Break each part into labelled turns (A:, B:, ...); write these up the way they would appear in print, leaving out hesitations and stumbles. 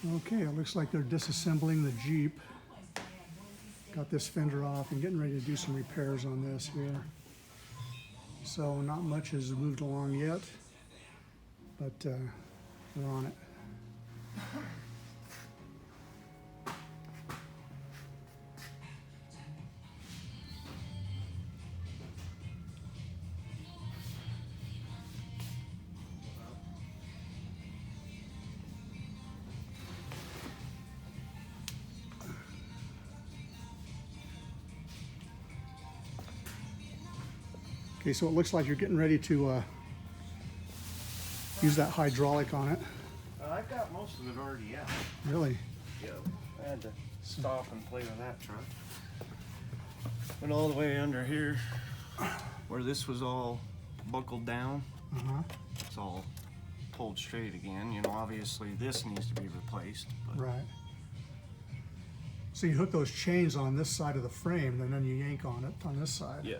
A: Okay, it looks like they're disassembling the Jeep. Got this fender off and getting ready to do some repairs on this here. So not much has moved along yet, but we're on it. Okay, so it looks like you're getting ready to use that hydraulic on it.
B: I got most of it already out.
A: Really?
B: Yeah. I had to stop and play with that truck. Went all the way under here where this was all buckled down. It's all pulled straight again. You know, obviously this needs to be replaced. But
A: Right. So you hook those chains on this side of the frame, and then you yank on it on this side.
B: yeah.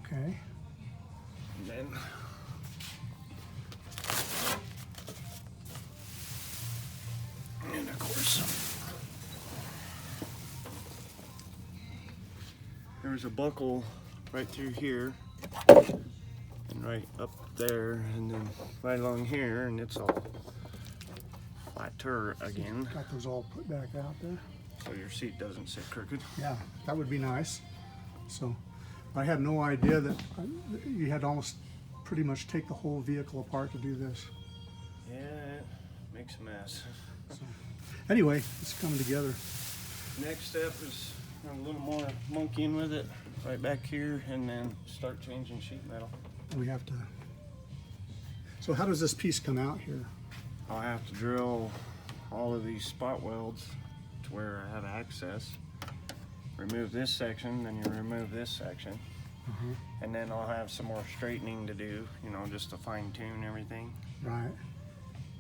A: Okay.
B: And then and of course there's a buckle right through here and right up there and then right along here, and it's all flatter again,
A: Got those all put back out there.
B: so your seat doesn't sit crooked.
A: Yeah, that would be nice. So I had no idea that you had to almost pretty much take the whole vehicle apart to do this.
B: Yeah, it makes a mess.
A: So, anyway, it's coming together.
B: Next step is a little more monkeying with it right back here, and then start changing sheet metal.
A: We have to. So how does this piece come out here?
B: I'll have to drill all of these spot welds to where I have access. Remove this section, then you remove this section. And then I'll have some more straightening to do, you know, just to fine tune everything.
A: Right.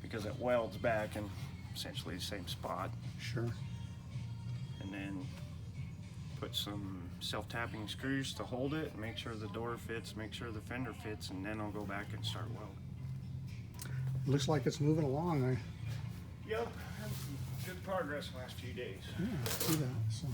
B: Because it welds back in essentially the same spot.
A: Sure.
B: And then put some self-tapping screws to hold it, make sure the door fits, make sure the fender fits, and then I'll go back and start welding.
A: It looks like it's moving along.
B: Yep, had some good progress the last few days.
A: Yeah, I see that. So.